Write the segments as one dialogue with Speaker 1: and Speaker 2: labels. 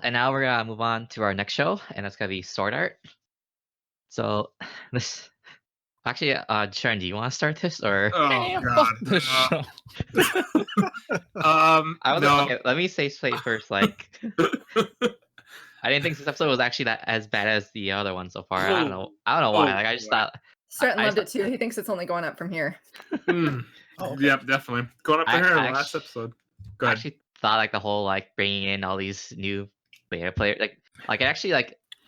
Speaker 1: And now we're gonna move on to our next show, and that's gonna be Sword Art. So this actually, Sharon, do you want to start this or?
Speaker 2: Oh
Speaker 3: Man,
Speaker 2: God.
Speaker 3: fuck this show.
Speaker 2: No.
Speaker 1: Okay, let me say first, like I didn't think this episode was actually that as bad as the other one so far. I don't know why. Like I just thought.
Speaker 4: Stratton
Speaker 1: I
Speaker 4: loved
Speaker 1: just
Speaker 4: it too. He thinks it's only going up from here.
Speaker 2: Okay. Yep, definitely going up to her in the last episode. Go
Speaker 1: I
Speaker 2: ahead.
Speaker 1: actually thought like the whole like bringing in all these new beta players, like it actually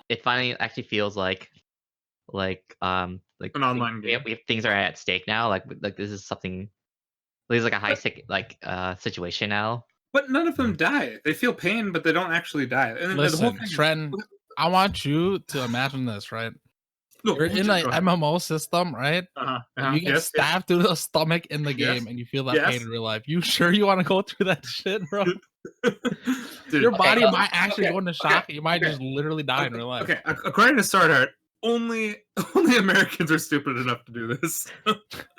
Speaker 1: it finally actually feels like
Speaker 2: an online game.
Speaker 1: we have things are at stake now. Like this is something. This is like a high stake situation now.
Speaker 2: But none of them die. They feel pain, but they don't actually die. And
Speaker 3: Listen,
Speaker 2: the whole thing
Speaker 3: Trent, I want you to imagine this, right?
Speaker 2: No,
Speaker 3: You're in an MMO system, right? And you get stabbed through the stomach in the game, and you feel that pain in real life. You sure you want to go through that shit, bro? Dude, your body might actually go into shock. You might just literally die in real life.
Speaker 2: Okay, according to Sword Art, only Americans are stupid enough to do this.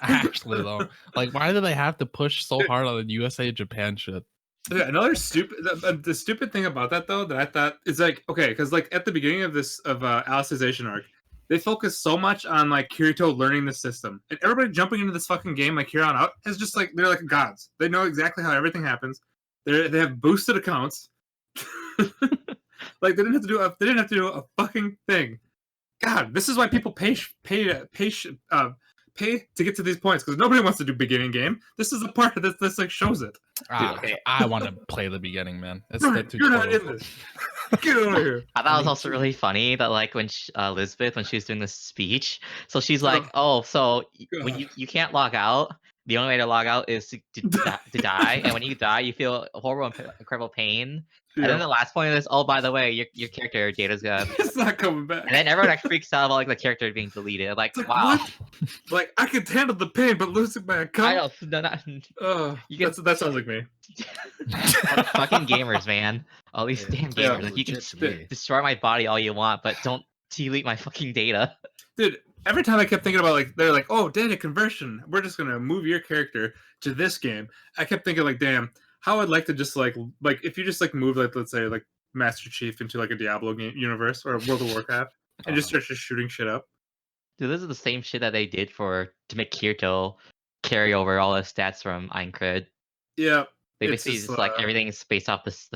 Speaker 3: Actually, though, like, why do they have to push so hard on the USA Japan shit?
Speaker 2: Yeah, another stupid. The stupid thing about that though that I thought is like, okay, because like at the beginning of this Alicization arc, they focus so much on like Kirito learning the system, and everybody jumping into this fucking game like here on out is just like they're like gods. They know exactly how everything happens. They have boosted accounts. Like they didn't have to do a fucking thing. God, this is why people pay to get to these points, because nobody wants to do beginning game. This is a part of this like shows it.
Speaker 3: Okay, I want to play the beginning, man. It's
Speaker 2: You're not in this. Get over here.
Speaker 1: I thought it was also really funny that like when Elizabeth, when she was doing this speech, so she's like, "Oh, so when you can't log out, the only way to log out is to die, and when you die, you feel horrible, incredible pain." Yeah. And then the last point is, oh, by the way, your character data's gonna.
Speaker 2: It's not coming back.
Speaker 1: And then everyone like freaks out about like the character being deleted. Like wow.
Speaker 2: What? Like I could handle the pain, but losing my account.
Speaker 1: I know.
Speaker 2: That sounds like me.
Speaker 1: Fucking gamers, man. All these damn gamers. Like, you can destroy my body all you want, but don't delete my fucking data.
Speaker 2: Dude, every time I kept thinking about like they're like, oh, data conversion. We're just gonna move your character to this game. I kept thinking like, damn. How I'd like to just like if you just like move like let's say like Master Chief into like a Diablo game universe or World of Warcraft and just start just shooting shit up.
Speaker 1: Dude, this is the same shit that they did to make Kirito carry over all the stats from Aincrad.
Speaker 2: Yeah,
Speaker 1: they basically just like everything is based off this.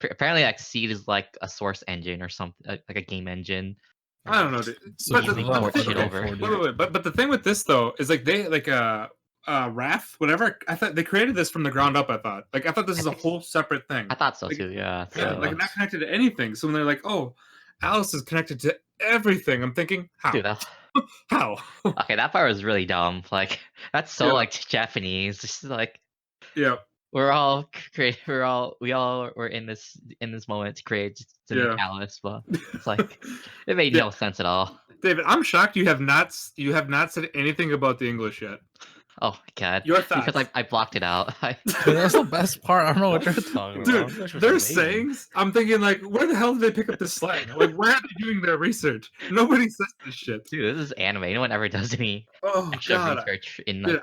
Speaker 1: Apparently, like Seed is like a source engine or something, like a game engine.
Speaker 2: I don't know, dude. But the thing with this though is like they like Raph, whatever. I thought they created this from the ground up. I thought this is a whole separate thing.
Speaker 1: I thought so too. Yeah.
Speaker 2: Like not connected to anything. So when they're like, "Oh, Alice is connected to everything," I'm thinking, how?
Speaker 1: Dude,
Speaker 2: how?
Speaker 1: Okay, that part was really dumb. Like that's so like Japanese. Just like we all were in this moment to create to Alice, but it's like it made no sense at all.
Speaker 2: David, I'm shocked you have not said anything about the English yet.
Speaker 1: Oh my god!
Speaker 2: Your thoughts?
Speaker 1: Because I blocked it out.
Speaker 3: That's the best part. I don't know what you're talking about.
Speaker 2: Dude, their sayings. I'm thinking like, where the hell did they pick up this slang? Like, where are they doing their research? Nobody says this shit.
Speaker 1: Dude, this is anime. No one ever does any
Speaker 2: extra
Speaker 1: research in.
Speaker 2: Dude,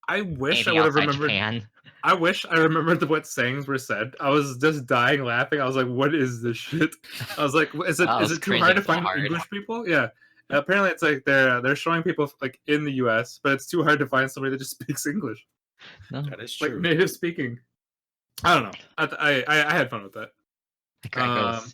Speaker 2: I wish I would have remembered. Japan. I wish I remembered what sayings were said. I was just dying laughing. I was like, "What is this shit?" I was like, "Is it too hard to find English people?" Yeah. Apparently, it's like they're showing people like in the U.S., but it's too hard to find somebody that just speaks English.
Speaker 1: No,
Speaker 5: that is true.
Speaker 2: Like native speaking. I don't know. I had fun with that.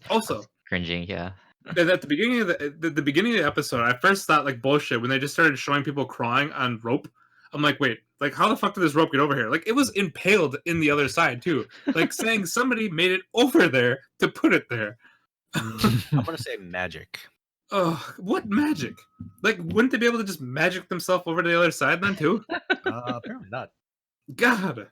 Speaker 2: Also,
Speaker 1: cringing. Yeah.
Speaker 2: At the beginning of the beginning of the episode, I first thought like bullshit when they just started showing people crawling on rope. I'm like, wait, like how the fuck did this rope get over here? Like it was impaled in the other side too. Like saying somebody made it over there to put it there.
Speaker 5: I'm gonna say magic.
Speaker 2: Oh, what magic? Like, wouldn't they be able to just magic themselves over to the other side then too?
Speaker 5: Apparently not.
Speaker 2: God,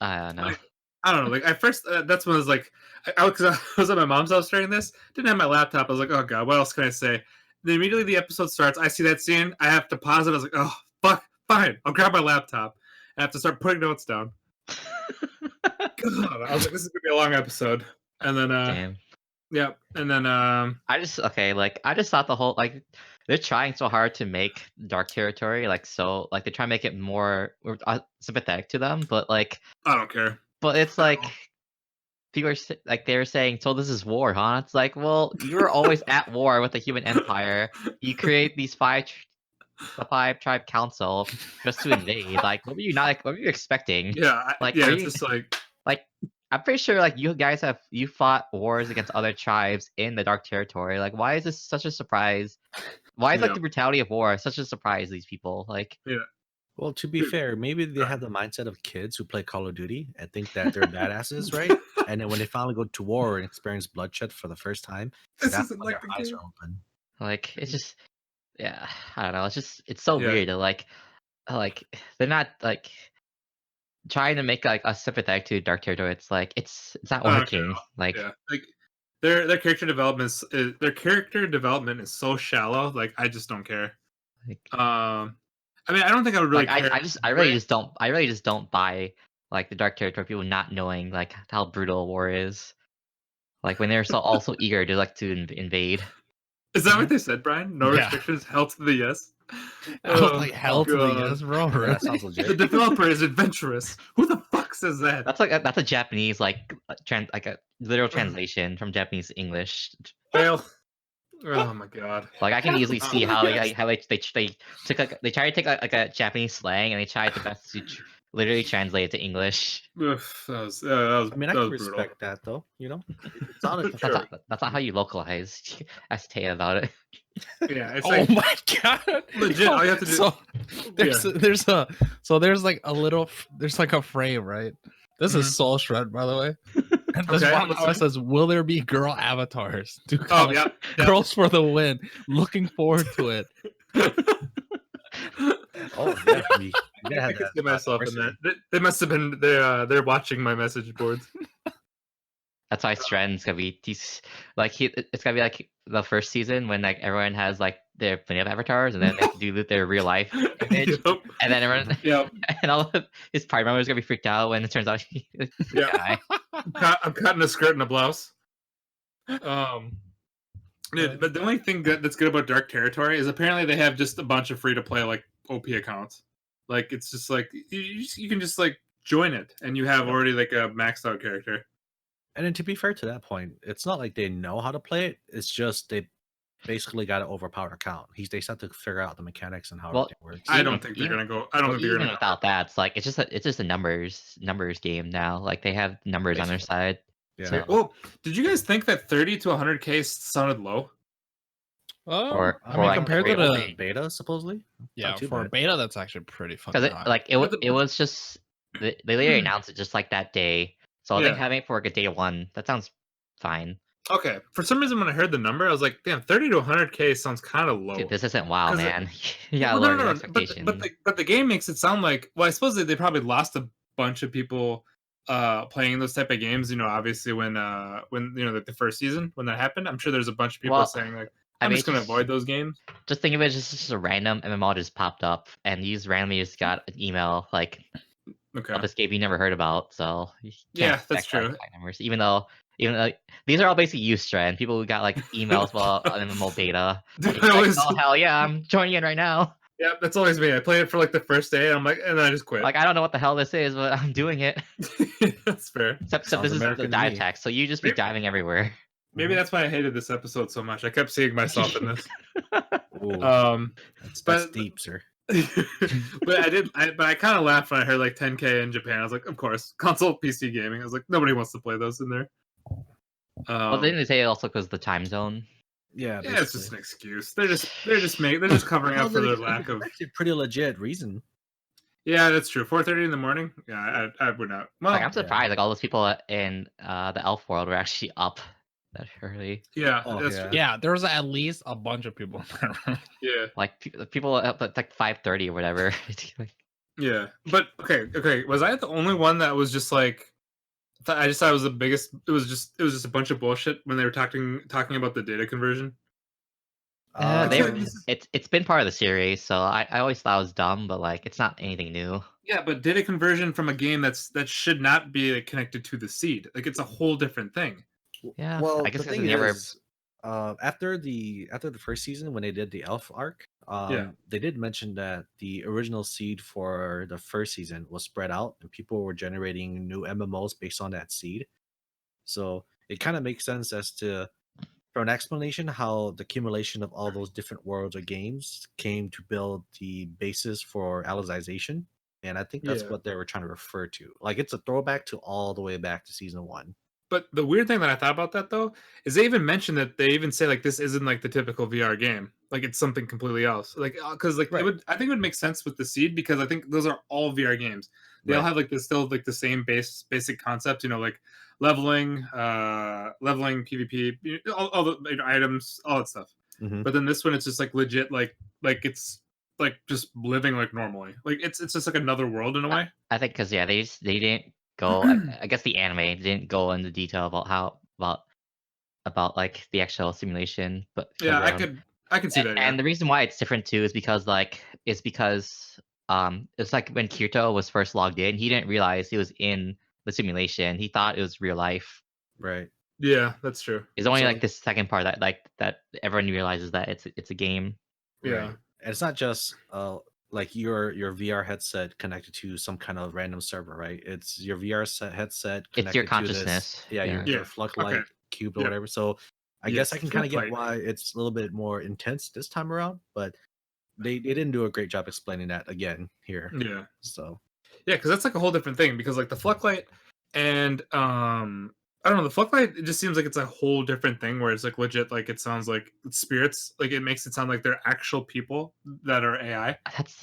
Speaker 1: I don't know.
Speaker 2: Like, I don't know. Like at first, that's when I was like, because I was at my mom's house during this, didn't have my laptop. I was like, oh god, what else can I say? Then immediately the episode starts. I see that scene. I have to pause it. I was like, oh fuck, fine. I'll grab my laptop. I have to start putting notes down. God, I was like, this is gonna be a long episode. And then,
Speaker 1: damn.
Speaker 2: Yeah, and then
Speaker 1: I just thought the whole like they're trying so hard to make Dark Territory like so like they try to make it more sympathetic to them, but like
Speaker 2: I don't care.
Speaker 1: But it's like people are like they were saying, so this is war, huh? It's like, well, you're always at war with the human empire. You create these the 5-tribe council just to invade. Like, what were you not? Like, what were you expecting?
Speaker 2: Yeah,
Speaker 1: Like,
Speaker 2: yeah,
Speaker 1: are
Speaker 2: it's
Speaker 1: you
Speaker 2: just like
Speaker 1: like? I'm pretty sure like you guys you fought wars against other tribes in the Dark Territory. Like, why is this such a surprise? Why is like the brutality of war such a surprise to these people? Like,
Speaker 2: yeah.
Speaker 5: Well, to be fair, maybe they have the mindset of kids who play Call of Duty and think that they're badasses, right? And then when they finally go to war and experience bloodshed for the first time,
Speaker 2: This
Speaker 5: that's
Speaker 2: isn't
Speaker 5: when
Speaker 2: like
Speaker 5: their
Speaker 2: the
Speaker 5: eyes
Speaker 2: game.
Speaker 5: are open.
Speaker 1: like it's just yeah. I don't know. It's so
Speaker 2: Yeah.
Speaker 1: weird. Like they're not like trying to make like us sympathetic to Dark Territory. It's like it's not working. Like
Speaker 2: Yeah, like their character development is so shallow. Like I just don't care.
Speaker 1: Like,
Speaker 2: I mean, I don't think I would really
Speaker 1: like
Speaker 2: care.
Speaker 1: I really just don't buy like the Dark Territory people not knowing like how brutal war is. Like when they're also eager to like to invade.
Speaker 2: Is that what they said, Brian? No restrictions, hell to the yes.
Speaker 3: I was like, hell to the yes, bro.
Speaker 5: That sounds legit.
Speaker 2: The developer is adventurous. Who the fuck says that?
Speaker 1: That's a Japanese like like a literal translation from Japanese to English.
Speaker 2: Well, oh my god.
Speaker 1: Like I can easily see how they took like they tried to take like a Japanese slang and they tried to best to literally translate it to English.
Speaker 2: Oof, that was
Speaker 5: I mean, I
Speaker 2: that
Speaker 5: can
Speaker 2: was
Speaker 5: respect that, though. You know, it's not a
Speaker 1: That's not how you localize. Ask Tay about it.
Speaker 2: Yeah, it's
Speaker 3: Oh
Speaker 2: like
Speaker 3: my god!
Speaker 2: legit. All you have to do.
Speaker 3: So there's like a little there's like a frame, right? This is Soul Shred, by the way. And this
Speaker 2: Okay,
Speaker 3: one guy says, "Will there be girl avatars? Do
Speaker 2: Oh yeah,
Speaker 3: girls for the win. Looking forward to it."
Speaker 5: Oh, definitely.
Speaker 2: I can see myself in that. They must have been they're watching my message boards.
Speaker 1: That's why Strand's gonna be it's gonna be like the first season when like everyone has like their plenty of avatars and then they have to do their real life image.
Speaker 2: Yep.
Speaker 1: And then everyone and all of his party members are gonna be freaked out when it turns out he's a guy.
Speaker 2: I'm cutting a skirt and a blouse. Dude, but the only thing that's good about Dark Territory is apparently they have just a bunch of free to play like OP accounts. Like it's just like you can just like join it and you have already like a maxed out character.
Speaker 5: And then to be fair to that point, it's not like they know how to play it. It's just they basically got an overpowered account. They just have to figure out the mechanics and how everything works.
Speaker 2: I don't think they're gonna go. I don't think they're gonna.
Speaker 1: Without that, it's like it's just a numbers game now. Like they have numbers on their side.
Speaker 5: Yeah.
Speaker 1: So.
Speaker 2: Well, did you guys think that 30 to 100K sounded low?
Speaker 3: I mean, compared to the
Speaker 5: beta, supposedly.
Speaker 3: Yeah, for a beta, that's actually pretty fucking high.
Speaker 1: Because it was just they literally announced it just like that day. So I think having it for like a day one, that sounds fine.
Speaker 2: Okay. For some reason, when I heard the number, I was like, "Damn, 30 to 100K sounds kind of low."
Speaker 1: Dude, this isn't WoW, man.
Speaker 2: Yeah, no. But the game makes it sound like. Well, I suppose they probably lost a bunch of people playing those type of games. You know, obviously when you know the first season when that happened, I'm sure there's a bunch of people saying like, I'm just gonna avoid those games.
Speaker 1: Just think of it as just a random MMO just popped up, and you just randomly just got an email like. Of this game you never heard about, so
Speaker 2: yeah, that's true.
Speaker 1: Numbers, even though these are all basically used Strand people who got like emails while on MMO beta. Like, oh hell yeah, I'm joining in right now.
Speaker 2: Yeah, that's always me. I play it for like the first day, and I'm like, and then I just quit.
Speaker 1: Like I don't know what the hell this is, but I'm doing it.
Speaker 2: That's fair.
Speaker 1: Except this is the dive text, so you just be diving everywhere.
Speaker 2: Maybe that's why I hated this episode so much. I kept seeing myself in this.
Speaker 5: That's deep, sir.
Speaker 2: But I kind of laughed when I heard like 10K in Japan. I was like, of course, console PC gaming. I was like, nobody wants to play those in there.
Speaker 1: Well, didn't they say also because the time zone?
Speaker 5: Yeah,
Speaker 2: it's just an excuse. They're just covering up for their lack of.
Speaker 5: Actually, pretty legit reason.
Speaker 2: Yeah, that's true. 4:30 in the morning. Yeah, I would not. Well,
Speaker 1: like, I'm surprised. Like all those people in the Elf world were actually up that early.
Speaker 2: Yeah,
Speaker 3: there was at least a bunch of people in that room.
Speaker 2: Yeah,
Speaker 1: like people up at like 5:30 or whatever.
Speaker 2: Yeah, but okay. Was I the only one that was just like? I just thought it was the biggest. It was just a bunch of bullshit when they were talking about the data conversion.
Speaker 1: It's been part of the series, so I always thought it was dumb, but like it's not anything new.
Speaker 2: Yeah, but data conversion from a game that should not be connected to the seed. Like it's a whole different thing.
Speaker 1: Yeah.
Speaker 5: Well,
Speaker 1: I guess
Speaker 5: the thing is, after the first season when they did the Elf arc, they did mention that the original seed for the first season was spread out, and people were generating new MMOs based on that seed. So it kind of makes sense as to, for an explanation, how the accumulation of all those different worlds or games came to build the basis for Alicization. And I think that's what they were trying to refer to. Like, it's a throwback to all the way back to season 1.
Speaker 2: But the weird thing that I thought about that though is they even mention that they even say like this isn't like the typical VR game. Like it's something completely else. Like because like
Speaker 5: Right.
Speaker 2: I think it would make sense with the Seed because I think those are all VR games. They all have like the still like the same basic concept. You know, like leveling, PvP, all the items, all that stuff.
Speaker 5: Mhm.
Speaker 2: But then this one, it's just like legit, like it's like just living like normally. Like it's just like another world in a way.
Speaker 1: I think because they didn't go. I guess the anime didn't go into detail about like the actual simulation, but
Speaker 2: Yeah, I could see that.
Speaker 1: And the reason why it's different too is because it's like when Kirito was first logged in, he didn't realize he was in the simulation. He thought it was real life.
Speaker 5: Right.
Speaker 2: Yeah, that's true.
Speaker 1: It's only like this second part that everyone realizes that it's a game.
Speaker 2: Yeah.
Speaker 5: Right. And it's not just like your VR headset connected to some kind of random server, right? It's your VR headset connected
Speaker 1: It's your
Speaker 5: to
Speaker 1: consciousness.
Speaker 5: this, your Floodlight cube or whatever. So I guess I can kind of get why it's a little bit more intense this time around, but they didn't do a great job explaining that again here.
Speaker 2: Yeah.
Speaker 5: So
Speaker 2: because that's like a whole different thing. Because like the Floodlight and I don't know, the Floodlight, it just seems like it's a whole different thing where it's like legit, like it sounds like spirits. Like it makes it sound like they're actual people that are AI.
Speaker 1: That's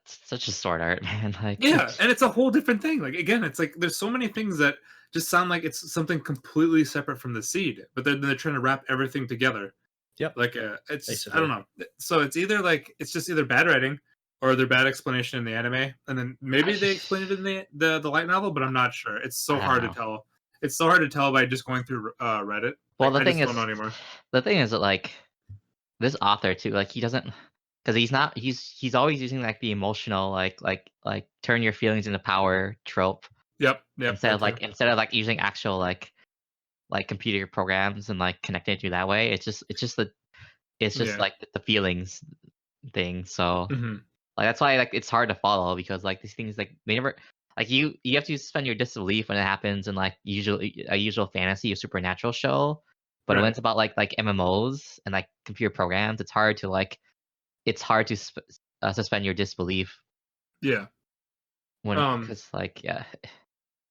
Speaker 1: such a sword art, man. Like
Speaker 2: and it's a whole different thing. Like again, it's like there's so many things that just sound like it's something completely separate from the Seed, but then they're trying to wrap everything together.
Speaker 5: Yep.
Speaker 2: Like it's just, I don't know. So it's either like it's just either bad writing or their bad explanation in the anime, and then maybe they explain it in the light novel, but I'm not sure. It's so hard to tell. It's so hard to tell by just going through Reddit.
Speaker 1: Well,
Speaker 2: the thing
Speaker 1: is that like this author too, like he doesn't, because he's always using like the emotional like turn your feelings into power trope.
Speaker 2: Yep.
Speaker 1: Instead of using actual like computer programs and like connecting it to that way, it's just like the feelings thing. So like that's why like it's hard to follow because like these things like they never. Like you have to suspend your disbelief when it happens in like a usual fantasy or supernatural show, but when it's about like MMOs and like computer programs, it's hard to suspend your disbelief.
Speaker 2: Yeah.
Speaker 1: Because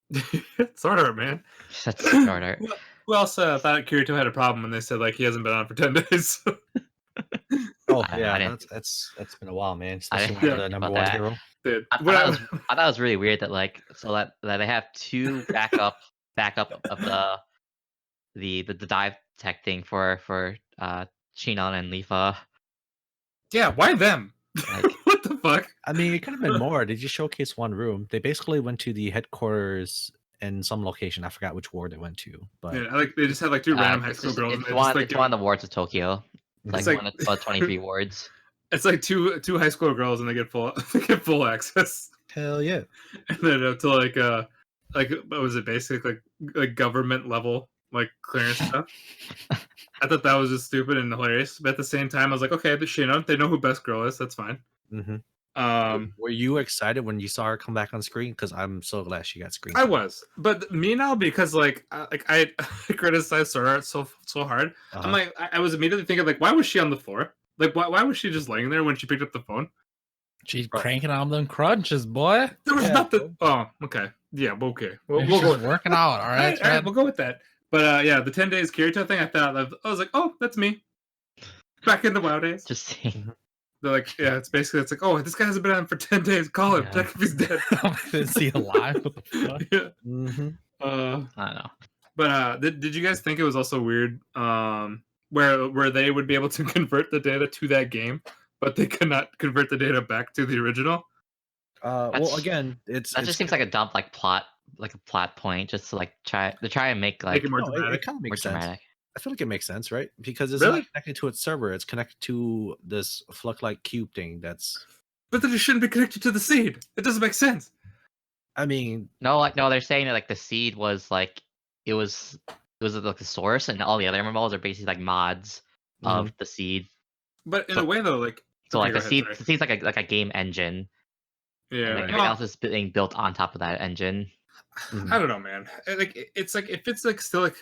Speaker 2: it's sword art, man.
Speaker 1: That's sword art.
Speaker 2: Who else thought Kirito had a problem when they said like he hasn't been on for 10 days?
Speaker 5: Oh yeah, that's been a while, man. Especially the number one hero.
Speaker 2: Dude,
Speaker 1: I thought it was really weird that like that they have two backup of the dive tech thing for Shinon and Lifa.
Speaker 2: Yeah, why them?
Speaker 1: Like,
Speaker 2: what the fuck?
Speaker 5: I mean, it could have been more. They just showcased one room. They basically went to the headquarters in some location. I forgot which ward they went to, but
Speaker 2: they just had like two random high school girls.
Speaker 1: It's one of the wards of Tokyo. It's like one of about 23 wards.
Speaker 2: It's like two high school girls and they get full access.
Speaker 5: Hell yeah!
Speaker 2: And then up to like what was it, basically like government level like clearance stuff. I thought that was just stupid and hilarious, but at the same time I was like, okay, they know who Best Girl is. That's fine.
Speaker 5: Were you excited when you saw her come back on screen? Because I'm so glad she got screen.
Speaker 2: I was, but me now because I criticized Sword Art so hard. I'm like, I was immediately thinking like, why was she on the floor? Like, why was she just laying there when she picked up the phone?
Speaker 3: She's cranking on them crunches, boy.
Speaker 2: There was nothing. Oh, okay. Yeah, okay. We'll go with
Speaker 3: working out. All right,
Speaker 2: all right, we'll go with that. But the 10 days Kirito thing, I was like, oh, that's me. Back in the WoW days.
Speaker 1: Just saying.
Speaker 2: They're like, it's like, oh, this guy hasn't been on for 10 days. Call him. Check if he's dead.
Speaker 3: Is he alive? What the fuck?
Speaker 2: Yeah.
Speaker 1: I don't know.
Speaker 2: But did you guys think it was also weird where they would be able to convert the data to that game, but they could not convert the data back to the original?
Speaker 5: Well, again, it
Speaker 1: just seems like a dumb plot point, just to try and make
Speaker 2: it more dramatic.
Speaker 5: It kind of makes sense.
Speaker 1: Dramatic.
Speaker 5: I feel like it makes sense, right? Because it's not connected to its server; it's connected to this Floodlight cube thing.
Speaker 2: But then it shouldn't be connected to the Seed. It doesn't make sense.
Speaker 5: I mean,
Speaker 1: no, they're saying that the Seed was it was like the source, and all the other MMOs are basically like mods of the Seed.
Speaker 2: But in a way, though,
Speaker 1: the Seed's like a game engine.
Speaker 2: Yeah,
Speaker 1: and everything else is being built on top of that engine.
Speaker 2: I don't know, man. It's like if it's like still like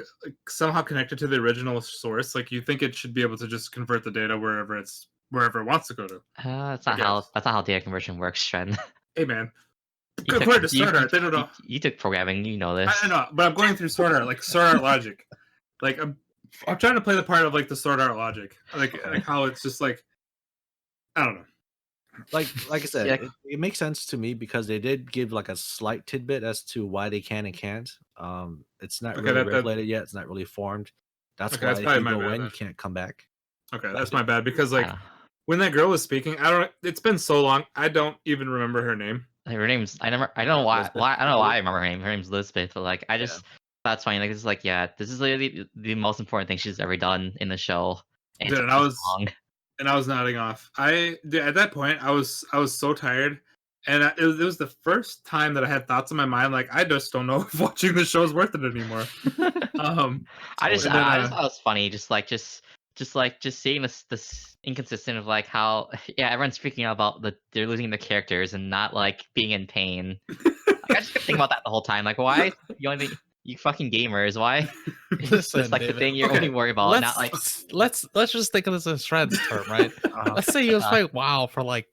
Speaker 2: somehow connected to the original source, like you think it should be able to just convert the data wherever it wants to go to.
Speaker 1: That's not how data conversion works, Shren.
Speaker 2: Hey, man. Compared to Sword Art, they don't know.
Speaker 1: You took programming, you know this.
Speaker 2: I know, but I'm going through Sword Art, like Sword Art logic. Like I'm trying to play the part of like the Sword Art logic, like how it's just like I don't know.
Speaker 5: Like I said, it makes sense to me because they did give like a slight tidbit as to why they can and can't. It's not really regulated yet. It's not really formed. That's why if you go in, you can't come back.
Speaker 2: Okay, that's my bad because like when that girl was speaking, it's been so long, I don't even remember her name.
Speaker 1: Her name's I don't know why I remember her name. Her name's Elizabeth, but like I just that's funny. Like it's like this is literally the most important thing she's ever done in the show. And
Speaker 2: dude, and I was nodding off. At that point I was so tired, and it was the first time that I had thoughts in my mind like I just don't know if watching the show is worth it anymore.
Speaker 1: I just thought it was funny, just seeing this inconsistent of like how everyone's freaking out about they're losing their characters and not like being in pain. Like, I just kept thinking about that the whole time. Like, why you fucking gamers? Why?
Speaker 3: Listen,
Speaker 1: it's like
Speaker 3: David,
Speaker 1: the thing you're only worried about. Not like
Speaker 3: let's just think of this as Shred's term, right? Let's say he was playing WoW for like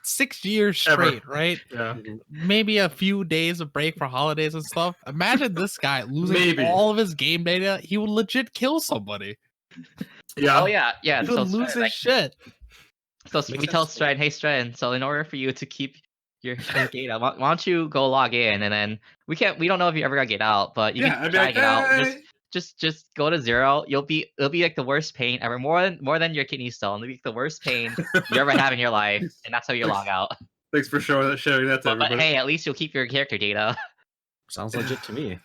Speaker 3: 6 years straight, right?
Speaker 2: Yeah.
Speaker 3: Maybe a few days of break for holidays and stuff. Imagine this guy losing all of his game data. He would legit kill somebody.
Speaker 2: Yeah.
Speaker 1: Oh yeah.
Speaker 3: He would lose his shit.
Speaker 1: So we tell Stride, hey Stride, so in order for you to keep your data, why don't you go log in, and then we don't know if you ever gotta get out, but you can try to get out. Just go to 0. It'll be like the worst pain ever, more than your kidney stone. It'll be the worst pain you ever have in your life, and that's how you log out.
Speaker 2: Thanks for sharing that to everybody.
Speaker 1: But hey, at least you'll keep your character data.
Speaker 5: Sounds legit to me.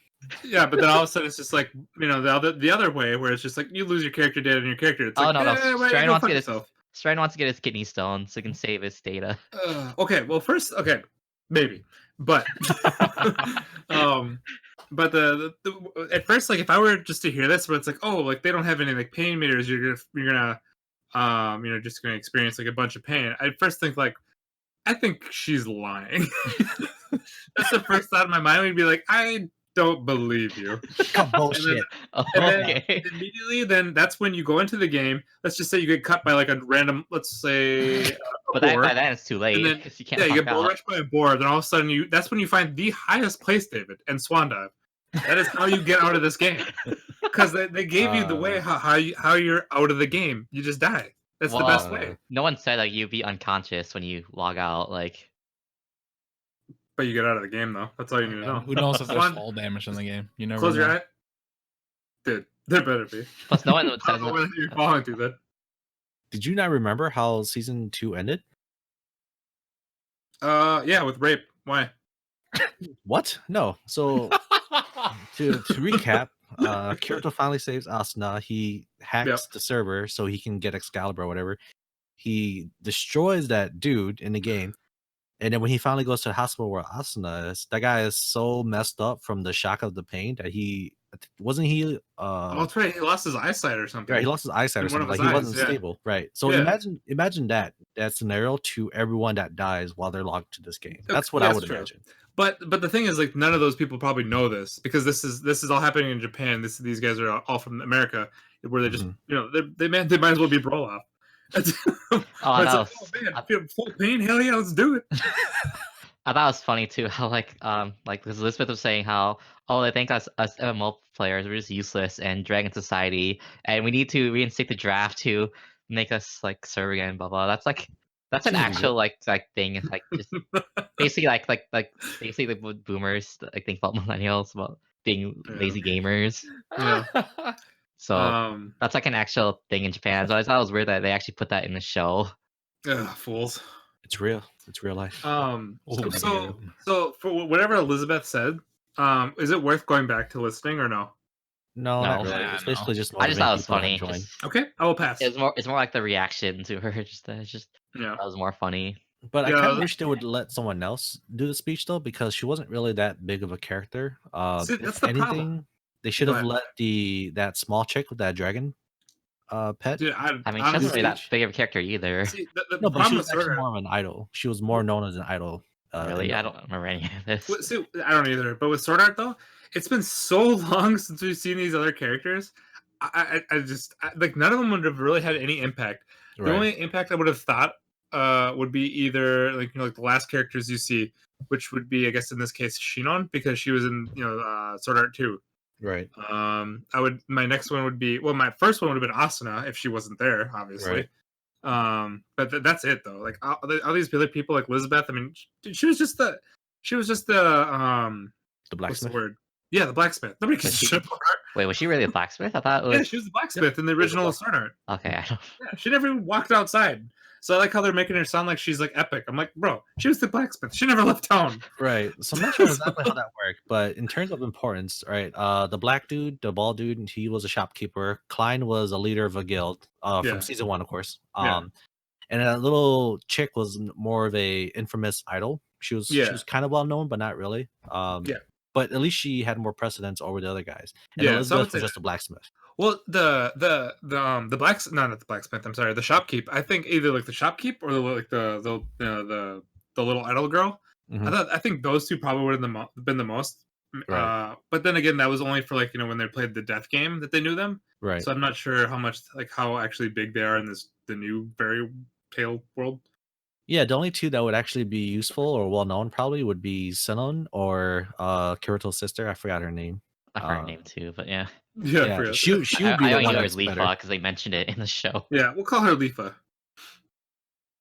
Speaker 2: Yeah, but then all of a sudden it's just like the other way where it's just like you lose your character data and your character. It's like,
Speaker 1: Stride wants to get his kidney stone so he can save his data.
Speaker 2: Okay, well first, maybe, but but the at first, like if I were just to hear this, but it's like like they don't have any like pain meters, you're gonna just gonna experience like a bunch of pain. I first think like I think she's lying. That's the first thought in my mind. Would be like I don't believe you.
Speaker 5: Bullshit.
Speaker 2: Then immediately, then that's when you go into the game. Let's just say you get cut by like a random, let's say,
Speaker 1: but by then it's too late because you can't.
Speaker 2: Yeah, you get bull rushed by a boar. Then all of a sudden, that's when you find the highest place, David, and Swan Dive. That is how you get out of this game, because they gave you the way how you're out of the game. You just die. That's the best way.
Speaker 1: No one said like you'd be unconscious when you log out, like.
Speaker 2: But you get out of the game, though. That's all you need to know.
Speaker 3: Who knows if there's fall damage in the game? You never
Speaker 2: close your eye. Dude, there better be.
Speaker 1: Plus, no one would say.
Speaker 2: I don't know where you're falling to that.
Speaker 5: Did you not remember how season 2 ended?
Speaker 2: Yeah, with rape. Why?
Speaker 5: What? No. So to recap, Kirito finally saves Asuna. He hacks the server so he can get Excalibur or whatever. He destroys that dude in the game. And then when he finally goes to the hospital where Asuna is, that guy is so messed up from the shock of the pain that wasn't he
Speaker 2: that's right, he lost his eyesight or something.
Speaker 5: Right, he lost his eyesight or something. Like he wasn't stable. Right. So imagine that scenario to everyone that dies while they're logged to this game. That's what I would imagine.
Speaker 2: But the thing is, like, none of those people probably know this because this is all happening in Japan. These guys are all from America, where they just they might as well be Broloff. I feel full pain. Hell yeah, let's do it.
Speaker 1: I thought it was funny too how like because Elizabeth was saying how they think us MMO players are just useless and Dragon Society, and we need to reinstate the draft to make us like serve again. Blah blah. That's an actual like thing. It's like just basically like basically what boomers like think about millennials about being lazy gamers.
Speaker 2: Yeah.
Speaker 1: So that's like an actual thing in Japan. So I thought it was weird that they actually put that in the show.
Speaker 2: Fools.
Speaker 5: It's real. It's real life.
Speaker 2: So for whatever Elizabeth said, is it worth going back to listening or no?
Speaker 5: No, not really. It's basically just.
Speaker 1: I just thought it was funny.
Speaker 2: Okay, I will pass.
Speaker 1: It's more like the reaction to her. That was more funny.
Speaker 5: But I kind of wish they would let someone else do the speech though, because she wasn't really that big of a character.
Speaker 2: See, that's the problem.
Speaker 5: They should have let that small chick with that dragon pet.
Speaker 2: Dude,
Speaker 1: I mean, she wasn't really that big of a character either.
Speaker 2: See,
Speaker 5: no, but she was actually more of an idol. She was more known as an idol
Speaker 1: Really? I don't remember any of this.
Speaker 2: See, I don't either. But with Sword Art, though, it's been so long since we've seen these other characters. I just like none of them would have really had any impact. The only impact I would have thought would be either like like the last characters you see, which would be I guess in this case Shinon because she was in Sword Art 2.
Speaker 5: Right.
Speaker 2: My next one would be my first one would have been Asuna if she wasn't there, obviously.
Speaker 5: Right.
Speaker 2: But that's it though. Like all these other people, like Elizabeth. I mean, she was just the
Speaker 5: The blacksmith.
Speaker 2: what's the word? Yeah, the blacksmith. Nobody can ship her.
Speaker 1: Wait, was she really a blacksmith? I thought it was.
Speaker 2: Yeah, she was the blacksmith in the original Sword Art.
Speaker 1: Okay, I don't.
Speaker 2: Yeah, she never even walked outside. So I like how they're making her sound like she's like epic. I'm like, bro, she was the blacksmith. She never left town.
Speaker 5: Right. So I'm not sure exactly how that worked, but in terms of importance, right? The black dude, the bald dude, he was a shopkeeper. Klein was a leader of a guild. From season 1, of course. And that little chick was more of a infamous idol. She was kind of well known, but not really. But at least she had more precedence over the other guys. And Elizabeth was just a blacksmith.
Speaker 2: Well, the blacksmith, no, not the blacksmith. I'm sorry, the shopkeep. I think either like the shopkeep or the little idol girl. I think those two probably would have been the most. Right. But then again, that was only for like when they played the death game that they knew them.
Speaker 5: Right.
Speaker 2: So I'm not sure how actually big they are in the new fairy tale world.
Speaker 5: Yeah, the only two that would actually be useful or well known probably would be Sinon or Kirito's sister. I forgot her name.
Speaker 1: I forgot her name too, but yeah.
Speaker 2: Yeah,
Speaker 5: she would be
Speaker 1: I
Speaker 5: the one
Speaker 1: knew it
Speaker 5: that's
Speaker 1: was Lifa
Speaker 5: better.
Speaker 1: because they mentioned it in the show.
Speaker 2: Yeah, we'll call her Lifa.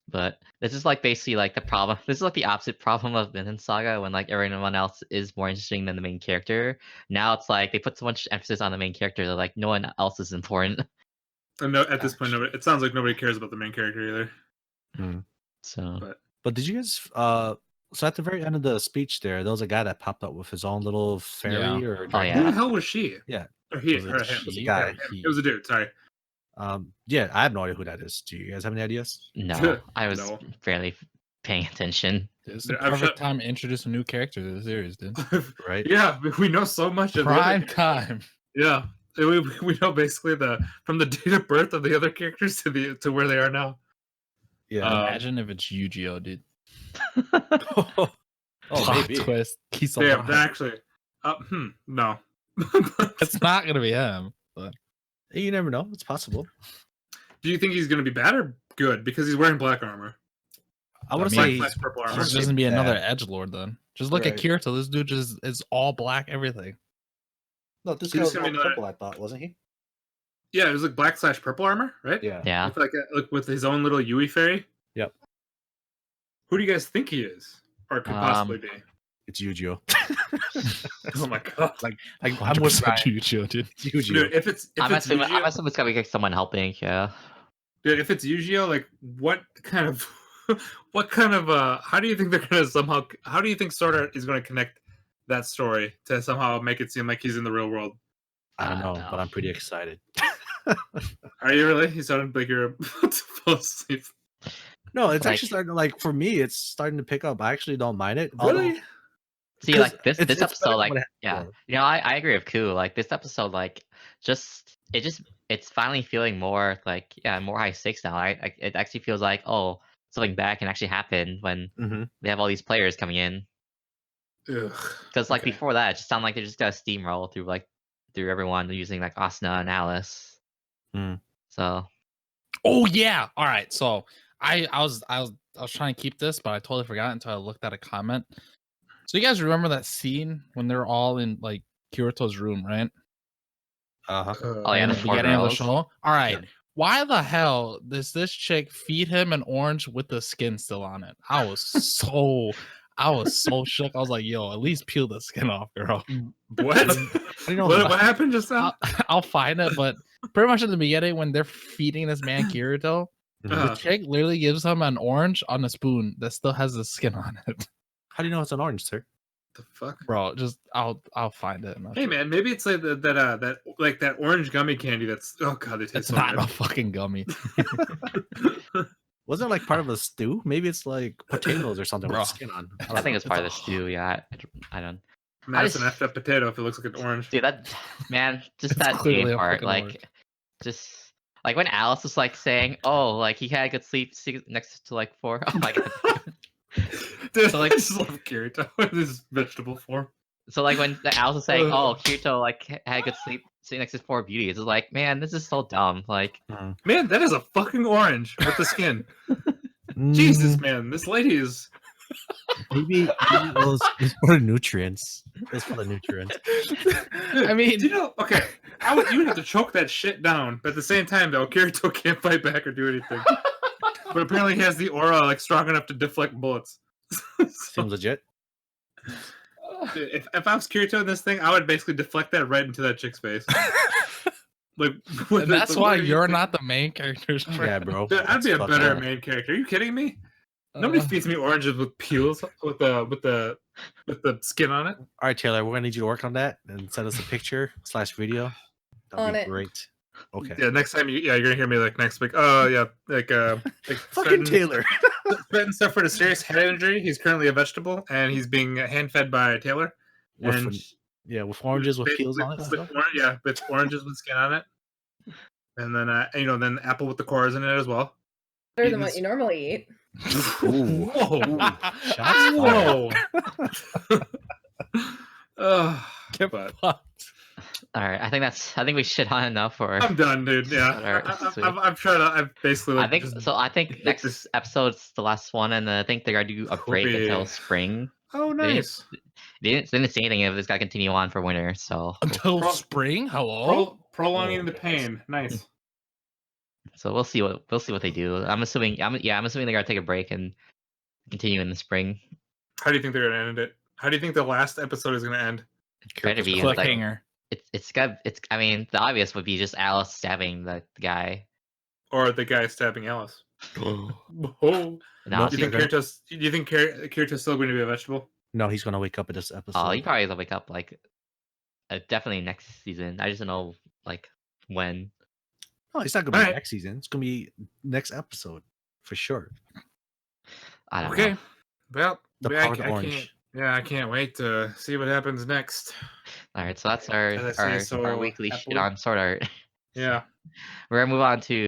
Speaker 1: But this is like basically like the problem. This is like the opposite problem of Vinland Saga when like everyone else is more interesting than the main character. Now it's like they put so much emphasis on the main character that like no one else is important.
Speaker 2: And at this point, it sounds like nobody cares about the main character either.
Speaker 1: So,
Speaker 5: but did you guys? So at the very end of the speech, there was a guy that popped up with his own little fairy or dragon.
Speaker 2: Who the hell was she?
Speaker 5: Yeah,
Speaker 2: or he?
Speaker 5: It was a guy.
Speaker 2: It was a dude. Sorry.
Speaker 5: Yeah, I have no idea who that is. Do you guys have any ideas?
Speaker 1: No, I was barely paying attention.
Speaker 3: It's the perfect time to introduce a new character to the series, dude.
Speaker 5: Right?
Speaker 2: Yeah, we know so much of
Speaker 3: prime time.
Speaker 2: Yeah, we know basically from the date of birth of the other characters to where they are now.
Speaker 5: Yeah,
Speaker 3: imagine if it's Yu-Gi-Oh, dude.
Speaker 5: Plot
Speaker 3: twist.
Speaker 2: Yeah, actually, no,
Speaker 3: it's not gonna be him. But
Speaker 5: you never know; it's possible.
Speaker 2: Do you think he's gonna be bad or good because he's wearing black armor?
Speaker 5: I would say
Speaker 2: he's purple armor.
Speaker 3: He's just gonna be another edgelord then. Just look at Kirito. This dude just is all black everything.
Speaker 5: No, this guy was purple. I thought, wasn't he?
Speaker 2: Yeah, it was like black/purple armor, right?
Speaker 1: Yeah.
Speaker 2: With his own little Yui fairy.
Speaker 5: Yep.
Speaker 2: Who do you guys think he is, or could possibly be?
Speaker 5: It's Yu-Gi-Oh.
Speaker 2: Oh my god!
Speaker 3: Like I'm with Yu-Gi-Oh, dude.
Speaker 2: Yu-Gi-Oh. Dude,
Speaker 1: I'm assuming it's gonna be someone helping. Yeah.
Speaker 2: Dude, if it's Yu-Gi-Oh, like what kind of how do you think they're gonna somehow? How do you think Sword Art is gonna connect that story to somehow make it seem like he's in the real world?
Speaker 5: I don't know, but I'm pretty excited.
Speaker 2: Are you really? You sounded like you're about to fall asleep.
Speaker 5: No, it's actually starting to for me. It's starting to pick up. I actually don't mind it.
Speaker 2: Really?
Speaker 1: See, like this episode, like I agree with Ku. Like this episode, like it's finally feeling more like more high stakes now. It actually feels like something bad can actually happen when they have all these players coming in. Because before that, it just sounded like they just got to steamroll through everyone using like Asuna and Alice. So.
Speaker 3: Oh yeah! All right, so I was trying to keep this, but I totally forgot until I looked at a comment. So you guys remember that scene when they're all in like Kirito's room, right?
Speaker 1: The
Speaker 3: beginning of the show. All right. Yeah. Why the hell does this chick feed him an orange with the skin still on it? I was so shook. I was like, yo, at least peel the skin off, girl.
Speaker 2: What? What happened just now?
Speaker 3: I'll find it, but pretty much in the beginning when they're feeding this man Kirito, the chick literally gives him an orange on a spoon that still has the skin on it.
Speaker 5: How do you know it's an orange, sir?
Speaker 2: The fuck,
Speaker 3: bro? Just I'll find it.
Speaker 2: Hey man, maybe it's like that orange gummy candy. That's they taste
Speaker 3: it's
Speaker 2: so
Speaker 3: not
Speaker 2: good.
Speaker 3: A fucking gummy.
Speaker 5: Wasn't it like part of a stew? Maybe it's like potatoes or something with skin on.
Speaker 1: I think it's part of the stew. Yeah, I don't.
Speaker 2: Man, it's an effed up potato if it looks like an orange.
Speaker 1: Dude, just that game part, just like when Alice was like saying, "Oh, like he had a good sleep next to like 4." Oh my god.
Speaker 2: Dude,
Speaker 1: So, like-
Speaker 2: I just love Kirito in his vegetable form.
Speaker 1: So like when the Alice was saying, "Oh, Kirito like had good sleep sitting next to 4 beauties," it's like, man, this is so dumb. Like,
Speaker 2: Man, that is a fucking orange with the skin. Jesus, man, this lady is.
Speaker 5: Maybe it was for the nutrients. It's for the nutrients.
Speaker 2: Dude,
Speaker 3: I mean,
Speaker 2: okay, you would have to choke that shit down, but at the same time, though, Kirito can't fight back or do anything. But apparently, he has the aura like strong enough to deflect bullets.
Speaker 5: Seems legit.
Speaker 2: Dude, if I was Kirito in this thing, I would basically deflect that right into that chick's face. Like,
Speaker 3: and that's why you're not the main character.
Speaker 5: Yeah, bro.
Speaker 2: Dude, I'd be a better main character. Are you kidding me? Nobody feeds me oranges with peels with the skin on it.
Speaker 5: All right, Taylor, we're gonna need you to work on that and send us a picture / video. That'd
Speaker 4: On
Speaker 5: be
Speaker 4: it.
Speaker 5: great. Okay.
Speaker 2: Yeah, next time you're gonna hear me like next week. Oh yeah, like
Speaker 5: Fucking Taylor.
Speaker 2: Spreading stuff for the serious head injury. He's currently a vegetable, and he's being hand fed by Taylor. And
Speaker 5: with oranges with peels on it.
Speaker 2: With oranges with skin on it. And then then apple with the cores in it as well.
Speaker 4: Better than what you normally eat.
Speaker 5: Ooh.
Speaker 2: Whoa!
Speaker 5: Shots
Speaker 2: Whoa!
Speaker 3: Get
Speaker 2: But
Speaker 3: fucked.
Speaker 1: all right, I think we shit on enough for.
Speaker 2: I'm done, dude. Yeah,
Speaker 1: Alright, sweet.
Speaker 2: I've tried to. I've basically. Like,
Speaker 1: I think
Speaker 2: hit
Speaker 1: next
Speaker 2: this-
Speaker 1: episode's the last one, and I think they're gonna do a break
Speaker 2: Cool.
Speaker 1: until spring.
Speaker 2: Oh, nice.
Speaker 1: They didn't say anything if it's gonna continue on for winter. So
Speaker 3: Until
Speaker 2: Pro-
Speaker 3: spring? Hello?
Speaker 2: Prolonging the pain. Nice.
Speaker 1: we'll see what they do. I'm assuming they're gonna take a break and continue in the spring.
Speaker 2: How do you think they're gonna end it? How do you think the last episode is gonna end?
Speaker 1: Better be like,
Speaker 3: Cliffhanger.
Speaker 1: it's. I mean, the obvious would be just Alice stabbing the guy.
Speaker 2: Or the guy stabbing Alice? Oh.
Speaker 1: No,
Speaker 2: Do you think Kirito's still going to be a vegetable?
Speaker 5: No, he's gonna wake up in this episode.
Speaker 1: he probably will wake up like definitely next season. I just don't know like when.
Speaker 5: No, it's not gonna be
Speaker 2: Alright.
Speaker 5: next season. It's gonna be next episode for sure.
Speaker 1: I don't
Speaker 2: Okay.
Speaker 1: know.
Speaker 2: Well,
Speaker 5: The
Speaker 2: I
Speaker 5: power of the
Speaker 2: can't.
Speaker 5: orange.
Speaker 2: Yeah, I can't wait to see what happens next.
Speaker 1: All right, so that's
Speaker 2: As I say,
Speaker 1: our
Speaker 2: so
Speaker 1: weekly shit
Speaker 2: Apple-
Speaker 1: on Sword Art.
Speaker 2: Yeah.
Speaker 1: We're gonna move on to